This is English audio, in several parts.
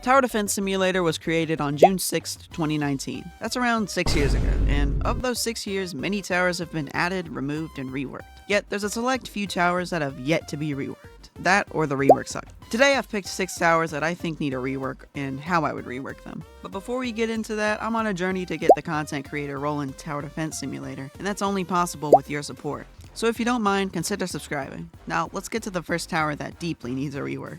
Tower Defense Simulator was created on June 6, 2019. That's around 6 years ago, and of those 6 years, many towers have been added, removed, and reworked. Yet, there's a select few towers that have yet to be reworked. That or the rework suck. Today, I've picked 6 towers that I think need a rework and how I would rework them. But before we get into that, I'm on a journey to get the content creator rolling Tower Defense Simulator, and that's only possible with your support. So if you don't mind, consider subscribing. Now, let's get to the first tower that deeply needs a rework.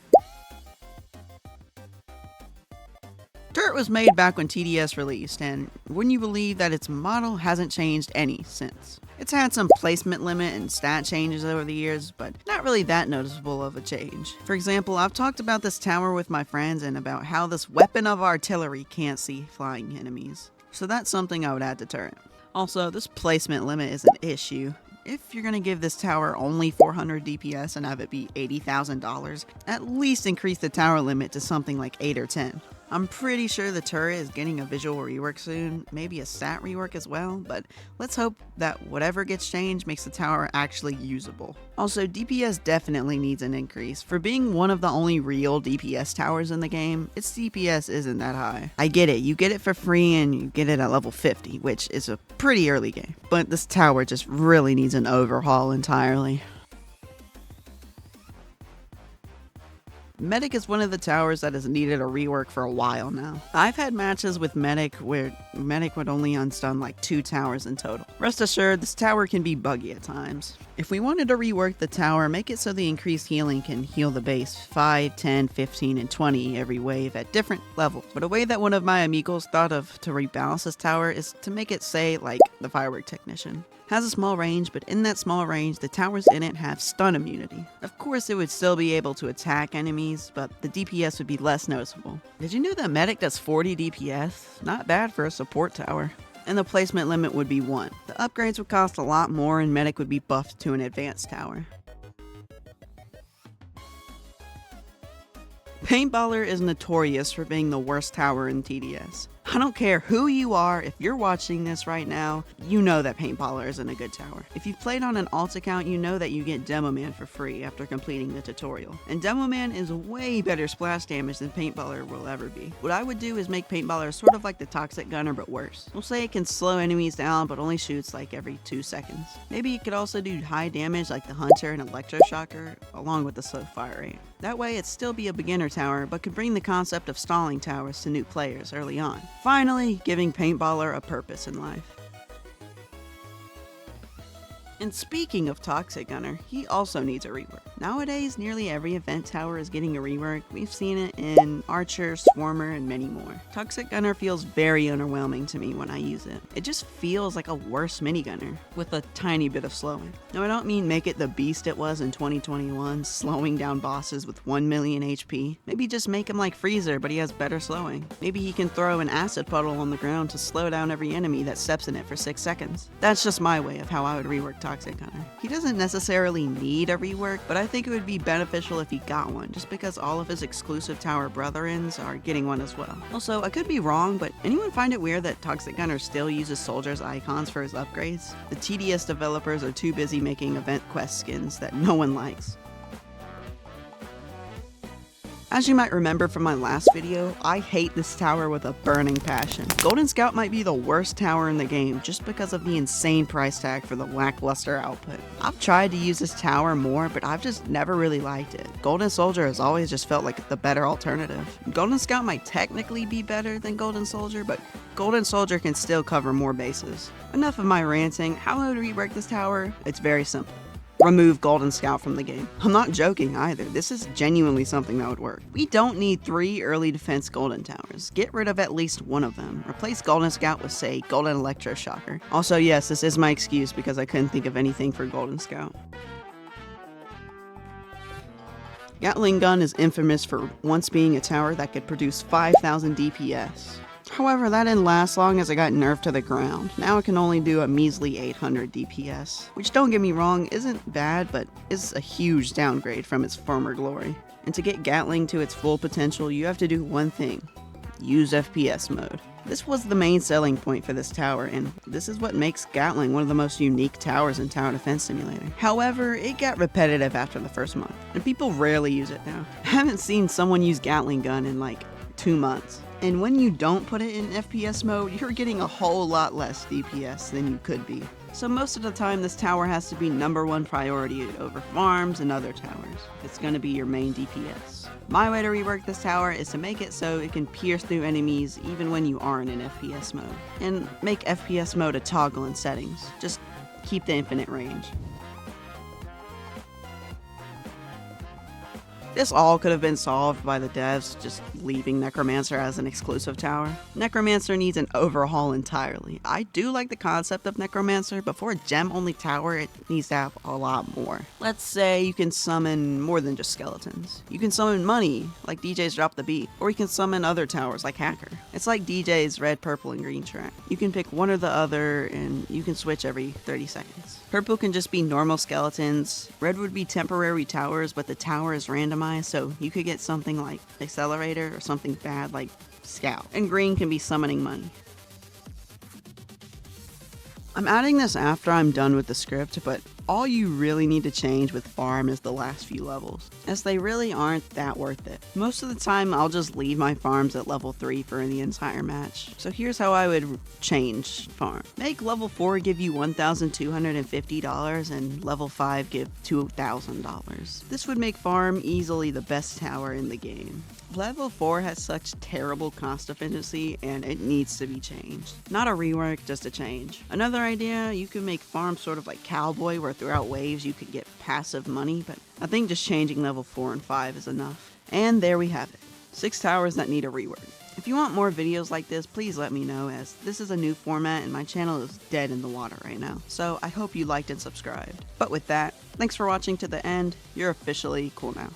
Turret was made back when TDS released, and wouldn't you believe that its model hasn't changed any since. It's had some placement limit and stat changes over the years, but not really that noticeable of a change. For example, I've talked about this tower with my friends and about how this weapon of artillery can't see flying enemies. So that's something I would add to turret. Also, this placement limit is an issue. If you're gonna give this tower only 400 DPS and have it be $80,000, at least increase the tower limit to something like 8 or 10. I'm pretty sure the turret is getting a visual rework soon, maybe a stat rework as well, but let's hope that whatever gets changed makes the tower actually usable. Also, DPS definitely needs an increase. For being one of the only real DPS towers in the game, its DPS isn't that high. I get it, you get it for free and you get it at level 50, which is a pretty early game, but this tower just really needs an overhaul entirely. Medic is one of the towers that has needed a rework for a while now. I've had matches with Medic where Medic would only unstun like 2 towers in total. Rest assured, this tower can be buggy at times. If we wanted to rework the tower, make it so the increased healing can heal the base 5, 10, 15, and 20 every wave at different levels. But a way that one of my amigos thought of to rebalance this tower is to make it say like the Firework Technician. Has a small range, but in that small range, the towers in it have stun immunity. Of course, it would still be able to attack enemies, but the DPS would be less noticeable. Did you know that Medic does 40 DPS? Not bad for a support tower. And the placement limit would be 1. The upgrades would cost a lot more and Medic would be buffed to an advanced tower. Paintballer is notorious for being the worst tower in TDS. I don't care who you are, if you're watching this right now, you know that Paintballer isn't a good tower. If you've played on an alt account, you know that you get Demo Man for free after completing the tutorial. And Demo Man is way better splash damage than Paintballer will ever be. What I would do is make Paintballer sort of like the Toxic Gunner but worse. We'll say it can slow enemies down but only shoots like every 2 seconds. Maybe it could also do high damage like the Hunter and Electroshocker along with the slow fire rate. That way it'd still be a beginner tower but could bring the concept of stalling towers to new players early on. Finally, giving Paintballer a purpose in life. And speaking of Toxic Gunner, he also needs a rework. Nowadays, nearly every event tower is getting a rework. We've seen it in Archer, Swarmer, and many more. Toxic Gunner feels very underwhelming to me when I use it. It just feels like a worse minigunner, with a tiny bit of slowing. Now I don't mean make it the beast it was in 2021, slowing down bosses with 1 million HP. Maybe just make him like Freezer, but he has better slowing. Maybe he can throw an acid puddle on the ground to slow down every enemy that steps in it for 6 seconds. That's just my way of how I would rework Toxic Gunner. He doesn't necessarily need a rework, but I think it would be beneficial if he got one, just because all of his exclusive tower brethrens are getting one as well. Also, I could be wrong, but anyone find it weird that Toxic Gunner still uses soldiers' icons for his upgrades? The TDS developers are too busy making event quest skins that no one likes. As you might remember from my last video, I hate this tower with a burning passion. Golden Scout might be the worst tower in the game just because of the insane price tag for the lackluster output. I've tried to use this tower more, but I've just never really liked it. Golden Soldier has always just felt like the better alternative. Golden Scout might technically be better than Golden Soldier, but Golden Soldier can still cover more bases. Enough of my ranting. How I would rework this tower? It's very simple. Remove Golden Scout from the game. I'm not joking either, this is genuinely something that would work. We don't need 3 early defense Golden Towers. Get rid of at least one of them. Replace Golden Scout with, say, Golden Electroshocker. Also, yes, this is my excuse because I couldn't think of anything for Golden Scout. Gatling Gun is infamous for once being a tower that could produce 5,000 DPS. However, that didn't last long as it got nerfed to the ground. Now it can only do a measly 800 DPS, which, don't get me wrong, isn't bad, but is a huge downgrade from its former glory. And to get Gatling to its full potential, you have to do one thing: use FPS mode. This was the main selling point for this tower, and this is what makes Gatling one of the most unique towers in Tower Defense Simulator. However, it got repetitive after the first month, and people rarely use it now. I haven't seen someone use Gatling Gun in like 2 months. And when you don't put it in FPS mode, you're getting a whole lot less DPS than you could be. So most of the time, this tower has to be #1 priority over farms and other towers. It's going to be your main DPS. My way to rework this tower is to make it so it can pierce through enemies even when you aren't in FPS mode. And make FPS mode a toggle in settings. Just keep the infinite range. This all could have been solved by the devs just leaving Necromancer as an exclusive tower. Necromancer needs an overhaul entirely. I do like the concept of Necromancer, but for a gem-only tower, it needs to have a lot more. Let's say you can summon more than just skeletons. You can summon money, like DJ's Drop the Beat, or you can summon other towers, like Hacker. It's like DJ's red, purple, and green track. You can pick one or the other, and you can switch every 30 seconds. Purple can just be normal skeletons. Red would be temporary towers, but the tower is randomized, so you could get something like Accelerator or something bad like Scout. And green can be summoning money. I'm adding this after I'm done with the script, but all you really need to change with farm is the last few levels, as they really aren't that worth it. Most of the time, I'll just leave my farms at level 3 for the entire match. So here's how I would change farm. Make level 4 give you $1,250 and level 5 give $2,000. This would make farm easily the best tower in the game. Level 4 has such terrible cost efficiency and it needs to be changed. Not a rework, just a change. Another idea, you could make farm sort of like Cowboy, where throughout waves you could get passive money, but I think just changing level 4 and 5 is enough. And there we have it. 6 towers that need a rework. If you want more videos like this, please let me know, as this is a new format and my channel is dead in the water right now. So I hope you liked and subscribed. But with that, thanks for watching to the end. You're officially cool now.